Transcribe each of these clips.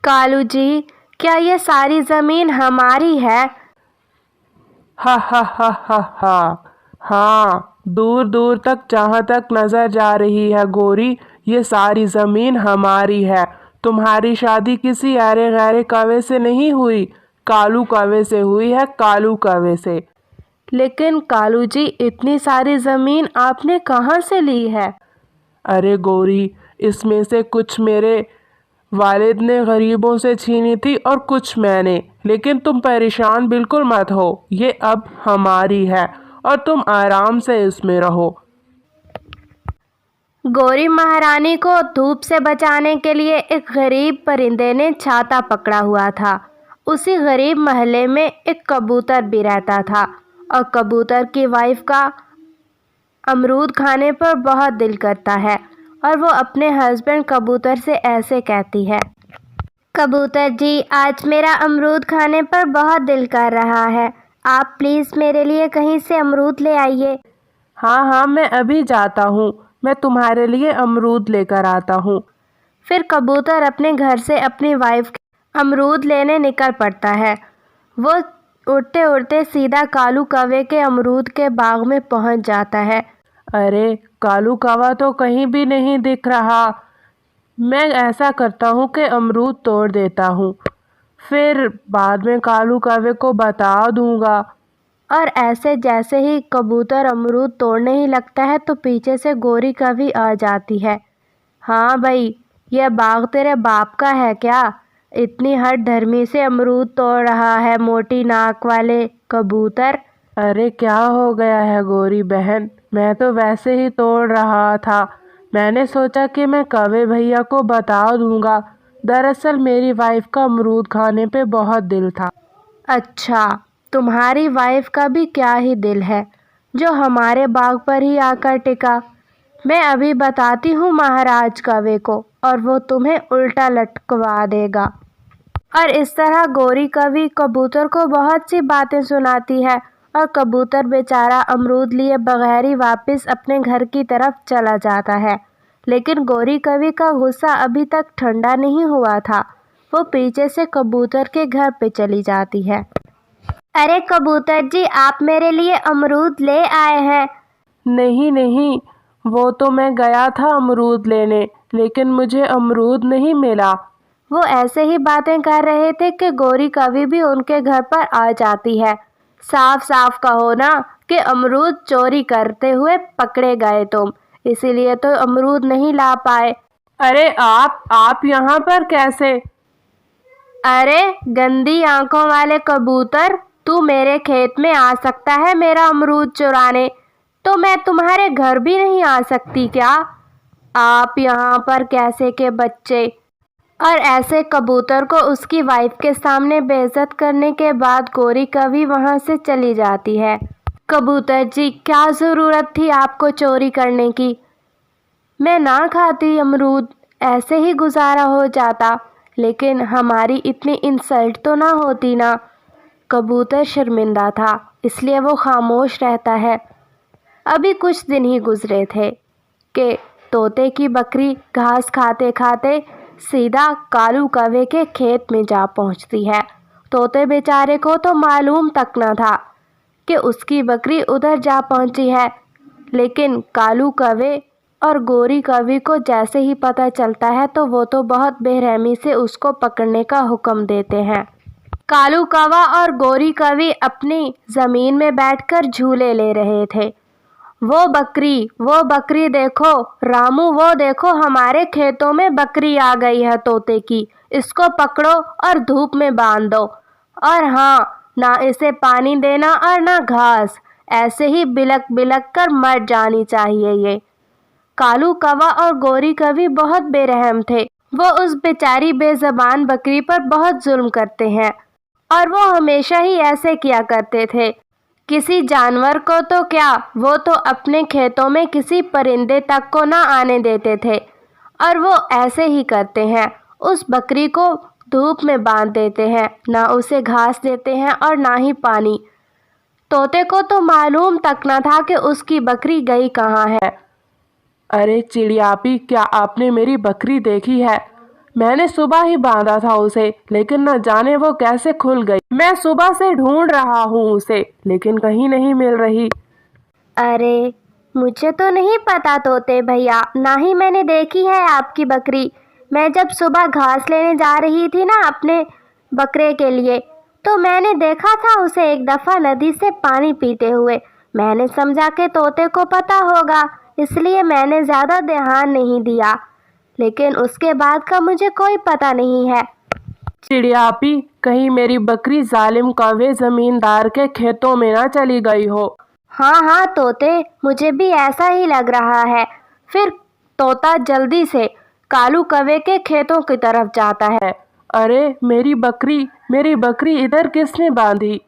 कालू जी, क्या ये सारी जमीन हमारी है? हा हा हा हा हा। हाँ, दूर दूर तक जहाँ तक नजर जा रही है गोरी, ये सारी जमीन हमारी है। तुम्हारी शादी किसी अरे गैरे कौवे से नहीं हुई, कालू कौवे से हुई है, कालू कौवे से। लेकिन कालू जी, इतनी सारी जमीन आपने कहाँ से ली है? अरे गोरी, इसमें से कुछ मेरे वालिद ने गरीबों से छीनी थी और कुछ मैंने। लेकिन तुम परेशान बिल्कुल मत हो, ये अब हमारी है और तुम आराम से इसमें रहो। गौरी महारानी को धूप से बचाने के लिए एक गरीब परिंदे ने छाता पकड़ा हुआ था। उसी गरीब महल्ले में एक कबूतर भी रहता था और कबूतर की वाइफ का अमरूद खाने पर बहुत दिल करता है और वो अपने हस्बैंड कबूतर से ऐसे कहती है, कबूतर जी, आज मेरा अमरूद खाने पर बहुत दिल कर रहा है। आप प्लीज़ मेरे लिए कहीं से अमरूद ले आइए। हाँ हाँ, मैं अभी जाता हूँ, मैं तुम्हारे लिए अमरूद लेकर आता हूँ। फिर कबूतर अपने घर से अपनी वाइफ अमरूद लेने निकल पड़ता है। वो उड़ते उड़ते सीधा कालू कौवे के अमरूद के बाग में पहुंच जाता है। अरे, कालू कौवा तो कहीं भी नहीं दिख रहा। मैं ऐसा करता हूँ कि अमरूद तोड़ देता हूँ, फिर बाद में कालू कौवे को बता दूंगा। और ऐसे जैसे ही कबूतर अमरूद तोड़ने ही लगता है तो पीछे से गौरी कभी आ जाती है। हाँ भाई, यह बाग तेरे बाप का है क्या? इतनी हट धर्मी से अमरूद तोड़ रहा है मोटी नाक वाले कबूतर। अरे क्या हो गया है गौरी बहन, मैं तो वैसे ही तोड़ रहा था। मैंने सोचा कि मैं कौवे भैया को बता दूंगा। दरअसल मेरी वाइफ का अमरूद खाने पे बहुत दिल था। अच्छा, तुम्हारी वाइफ का भी क्या ही दिल है जो हमारे बाग पर ही आकर टिका। मैं अभी बताती हूँ महाराज कौवे को और वो तुम्हें उल्टा लटकवा देगा। और इस तरह गौरी कवि कबूतर को बहुत सी बातें सुनाती है और कबूतर बेचारा अमरूद लिए बगैर ही वापस अपने घर की तरफ चला जाता है। लेकिन गौरी कवि का गुस्सा अभी तक ठंडा नहीं हुआ था। वो पीछे से कबूतर के घर पे चली जाती है। अरे कबूतर जी, आप मेरे लिए अमरूद ले आए हैं? नहीं नहीं, वो तो मैं गया था अमरूद लेने, लेकिन मुझे अमरूद नहीं मिला। वो ऐसे ही बातें कर रहे थे कि गौरी कवि भी उनके घर पर आ जाती है। साफ साफ कहो ना कि अमरूद चोरी करते हुए पकड़े गए तुम, इसीलिए तो अमरूद नहीं ला पाए। अरे आप यहाँ पर कैसे? अरे गंदी आंखों वाले कबूतर, तू मेरे खेत में आ सकता है मेरा अमरूद चुराने, तो मैं तुम्हारे घर भी नहीं आ सकती क्या? आप यहाँ पर कैसे के बच्चे? और ऐसे कबूतर को उसकी वाइफ के सामने बेइज्जत करने के बाद गौरी कवि वहाँ से चली जाती है। कबूतर जी, क्या ज़रूरत थी आपको चोरी करने की? मैं ना खाती अमरूद, ऐसे ही गुजारा हो जाता, लेकिन हमारी इतनी इंसल्ट तो ना होती ना। कबूतर शर्मिंदा था, इसलिए वो खामोश रहता है। अभी कुछ दिन ही गुजरे थे कि तोते की बकरी घास खाते खाते सीधा कालू कौवे के खेत में जा पहुंचती है। तोते बेचारे को तो मालूम तक न था कि उसकी बकरी उधर जा पहुंची है, लेकिन कालू कौवे और गौरी कवि को जैसे ही पता चलता है तो वो तो बहुत बेरहमी से उसको पकड़ने का हुक्म देते हैं। कालू कौवा और गौरी कवि अपनी ज़मीन में बैठकर झूले ले रहे थे। वो बकरी देखो रामू, वो देखो हमारे खेतों में बकरी आ गई है तोते की, इसको पकड़ो और धूप में बांध दो। और हाँ, ना इसे पानी देना और ना घास, ऐसे ही बिलक बिलक कर मर जानी चाहिए ये। कालू कौवा और गौरी कवि बहुत बेरहम थे। वो उस बेचारी बेज़बान बकरी पर बहुत जुल्म करते हैं और वो हमेशा ही ऐसे किया करते थे। किसी जानवर को तो क्या, वो तो अपने खेतों में किसी परिंदे तक को ना आने देते थे, और वो ऐसे ही करते हैं। उस बकरी को धूप में बांध देते हैं, ना उसे घास देते हैं और ना ही पानी। तोते को तो मालूम तक न था कि उसकी बकरी गई कहाँ है। अरे चिड़ियापी, क्या आपने मेरी बकरी देखी है? मैंने सुबह ही बांधा था उसे, लेकिन न जाने वो कैसे खुल गई। मैं सुबह से ढूंढ रहा हूँ उसे, लेकिन कहीं नहीं मिल रही। अरे, मुझे तो नहीं पता तोते भैया, ना ही मैंने देखी है आपकी बकरी। मैं जब सुबह घास लेने जा रही थी ना अपने बकरे के लिए, तो मैंने देखा था उसे एक दफ़ा नदी से पानी पीते हुए। मैंने समझा कि तोते को पता होगा, इसलिए मैंने ज़्यादा ध्यान नहीं दिया, लेकिन उसके बाद का मुझे कोई पता नहीं है। चिड़ियापी, कहीं मेरी बकरी जालिम कौवे जमींदार के खेतों में ना चली गई हो। हाँ हाँ तोते, मुझे भी ऐसा ही लग रहा है। फिर तोता जल्दी से कालू कौवे के खेतों की तरफ जाता है। अरे मेरी बकरी इधर किसने बांधी?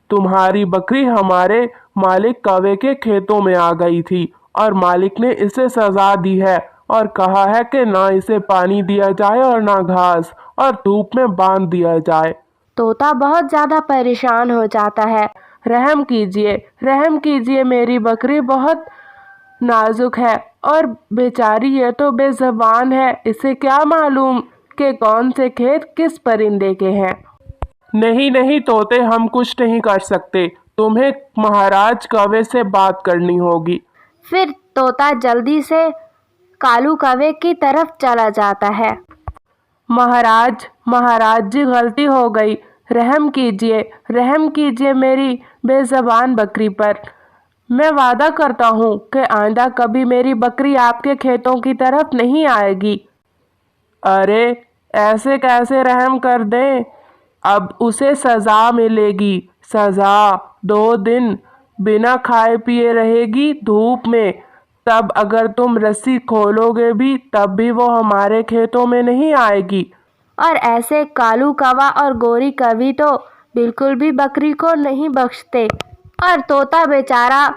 तुम्हारी बकरी हमारे मालिक कौवे के खेतों में आ गई थी और मालिक ने इसे सजा दी है और कहा है कि ना इसे पानी दिया जाए और ना घास, और धूप में बांध दिया जाए। तोता बहुत ज़्यादा परेशान हो जाता है। रहम कीजिए, मेरी बकरी बहुत नाजुक है और बेचारी ये तो बेज़बान है, इसे क्या मालूम कि कौन से खेत किस परिंदे के हैं। नहीं तोते, हम कुछ नहीं कर सकते, तुम्हें महाराज कौवे से बात करनी होगी। फिर तोता जल्दी से कालू कौवे की तरफ चला जाता है। महाराज जी, गलती हो गई, रहम कीजिए मेरी बेज़बान बकरी पर। मैं वादा करता हूँ कि आइंदा कभी मेरी बकरी आपके खेतों की तरफ नहीं आएगी। अरे ऐसे कैसे रहम कर दें, अब उसे सज़ा मिलेगी। सज़ा 2 दिन बिना खाए पिए रहेगी धूप में, तब अगर तुम रस्सी खोलोगे भी तब भी वो हमारे खेतों में नहीं आएगी। और ऐसे कालू कौवा और गोरी कौवी तो बिल्कुल भी बकरी को नहीं बख्शते, और तोता बेचारा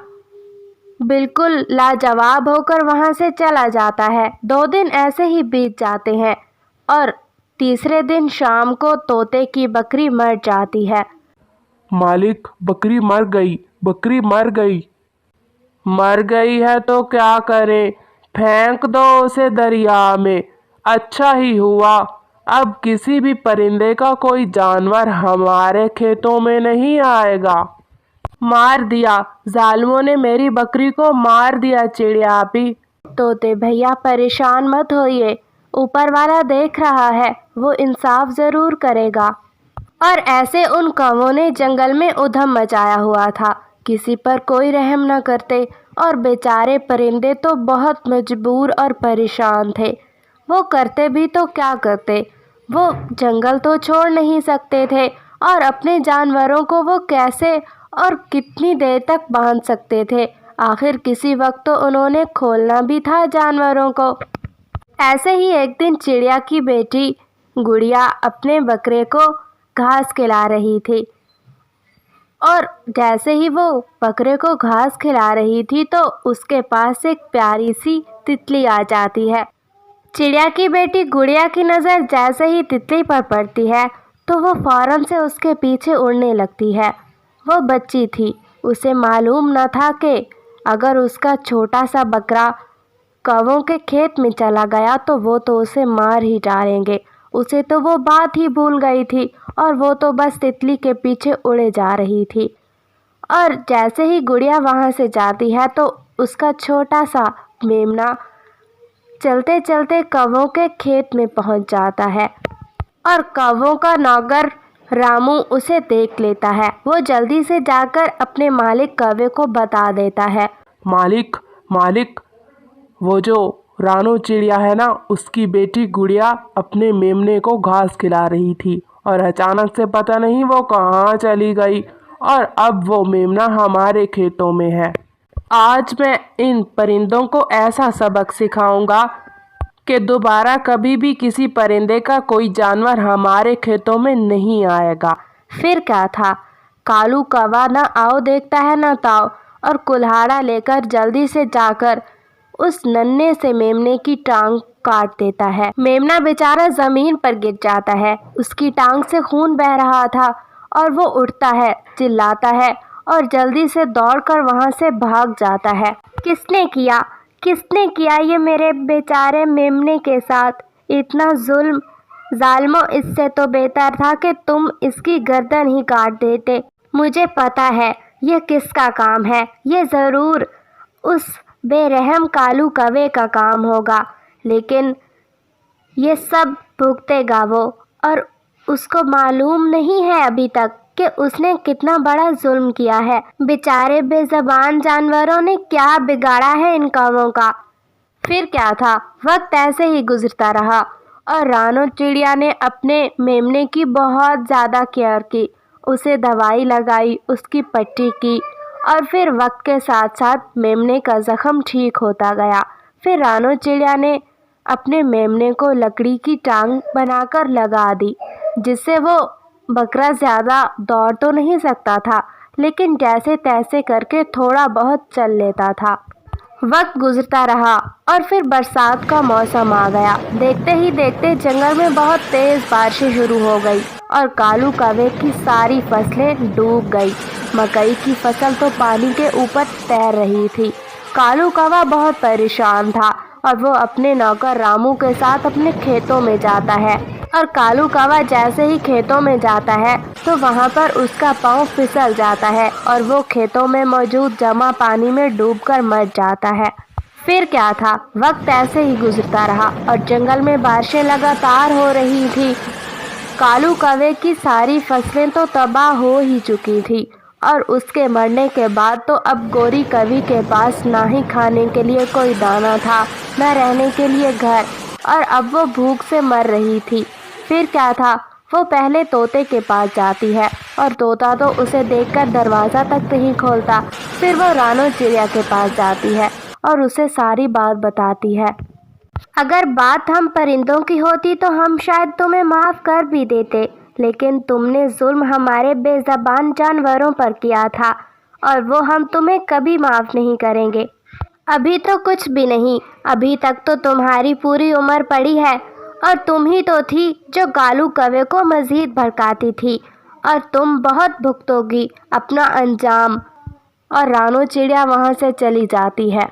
बिल्कुल लाजवाब होकर वहाँ से चला जाता है। 2 दिन ऐसे ही बीत जाते हैं और तीसरे दिन शाम को तोते की बकरी मर जाती है। मालिक, बकरी मर गई। मर गई है तो क्या करें, फेंक दो उसे दरिया में। अच्छा ही हुआ, अब किसी भी परिंदे का कोई जानवर हमारे खेतों में नहीं आएगा। मार दिया, जालिमों ने मेरी बकरी को मार दिया। चिड़ियापी, तोते भैया परेशान मत होइए, ऊपर वाला देख रहा है, वो इंसाफ ज़रूर करेगा। और ऐसे उन कौवों ने जंगल में उधम मचाया हुआ था, किसी पर कोई रहम न करते, और बेचारे परिंदे तो बहुत मजबूर और परेशान थे। वो करते भी तो क्या करते, वो जंगल तो छोड़ नहीं सकते थे, और अपने जानवरों को वो कैसे और कितनी देर तक बांध सकते थे। आखिर किसी वक्त तो उन्होंने खोलना भी था जानवरों को। ऐसे ही एक दिन चिड़िया की बेटी गुड़िया अपने बकरे को घास खिला रही थी, और जैसे ही वो बकरे को घास खिला रही थी तो उसके पास एक प्यारी सी तितली आ जाती है। चिड़िया की बेटी गुड़िया की नज़र जैसे ही तितली पर पड़ती है तो वो फौरन से उसके पीछे उड़ने लगती है। वो बच्ची थी, उसे मालूम न था कि अगर उसका छोटा सा बकरा कौवों के खेत में चला गया तो वो तो उसे मार ही डालेंगे। उसे तो वो बात ही भूल गई थी और वो तो बस तितली के पीछे उड़े जा रही थी। और जैसे ही गुड़िया वहाँ से जाती है तो उसका छोटा सा मेमना चलते चलते कौवों के खेत में पहुँच जाता है, और कौवों का नौकर रामू उसे देख लेता है। वो जल्दी से जाकर अपने मालिक कौवे को बता देता है। मालिक, वो जो रानो चिड़िया है ना, उसकी बेटी गुड़िया अपने मेमने को घास खिला रही थी और अचानक से पता नहीं वो कहाँ चली गई, और अब वो मेमना हमारे खेतों में है। आज मैं इन परिंदों को ऐसा सबक सिखाऊंगा कि दोबारा कभी भी किसी परिंदे का कोई जानवर हमारे खेतों में नहीं आएगा। फिर क्या था, कालू कौवा न आओ देखता है न ताओ, और कुल्हाड़ा लेकर जल्दी से जाकर उस नन्हे से मेमने की टांग काट देता है। मेमना बेचारा जमीन पर गिर जाता है, उसकी टांग से खून बह रहा था, और वो उठता है, चिल्लाता है और जल्दी से दौड़कर वहाँ से भाग जाता है। किसने किया ये मेरे बेचारे मेमने के साथ? इतना जुल्म जालिमों, इससे तो बेहतर था कि तुम इसकी गर्दन ही काट देते। मुझे पता है ये किसका काम है, ये ज़रूर उस बेरहम कालू कौवे का काम होगा, लेकिन ये सब भुगतेगा वो, और उसको मालूम नहीं है अभी तक कि उसने कितना बड़ा जुल्म किया है। बेचारे बेज़बान जानवरों ने क्या बिगाड़ा है इन कौवों का। फिर क्या था, वक्त ऐसे ही गुजरता रहा और रानो चिड़िया ने अपने मेमने की बहुत ज़्यादा केयर की, उसे दवाई लगाई, उसकी पट्टी की, और फिर वक्त के साथ साथ मेमने का ज़ख्म ठीक होता गया। फिर रानो चिड़िया ने अपने मेमने को लकड़ी की टांग बनाकर लगा दी, जिससे वो बकरा ज़्यादा दौड़ तो नहीं सकता था, लेकिन जैसे तैसे करके थोड़ा बहुत चल लेता था। वक्त गुजरता रहा और फिर बरसात का मौसम आ गया। देखते ही देखते जंगल में बहुत तेज बारिशें शुरू हो गई और कालू कौवे की सारी फसलें डूब गई। मकई की फसल तो पानी के ऊपर तैर रही थी। कालू कौवा बहुत परेशान था और वो अपने नौकर रामू के साथ अपने खेतों में जाता है, और कालू कौवा जैसे ही खेतों में जाता है तो वहाँ पर उसका पाँव फिसल जाता है और वो खेतों में मौजूद जमा पानी में डूबकर मर जाता है। फिर क्या था, वक्त ऐसे ही गुजरता रहा और जंगल में बारिशें लगातार हो रही थी। कालू कौवे की सारी फसलें तो तबाह हो ही चुकी थी और उसके मरने के बाद तो अब गोरी कवि के पास ना ही खाने के लिए कोई दाना था, न रहने के लिए घर, और अब वो भूख से मर रही थी। फिर क्या था, वो पहले तोते के पास जाती है और तोता तो उसे देखकर दरवाज़ा तक नहीं खोलता। फिर वो रानो चिड़िया के पास जाती है और उसे सारी बात बताती है। अगर बात हम परिंदों की होती तो हम शायद तुम्हें माफ़ कर भी देते, लेकिन तुमने जुल्म हमारे बेज़बान जानवरों पर किया था और वो हम तुम्हें कभी माफ़ नहीं करेंगे। अभी तो कुछ भी नहीं, अभी तक तो तुम्हारी पूरी उम्र पड़ी है, और तुम ही तो थी जो कालू कौवे को मज़ीद भड़काती थी, और तुम बहुत भुगतोगी अपना अंजाम। और रानो चिड़िया वहाँ से चली जाती है।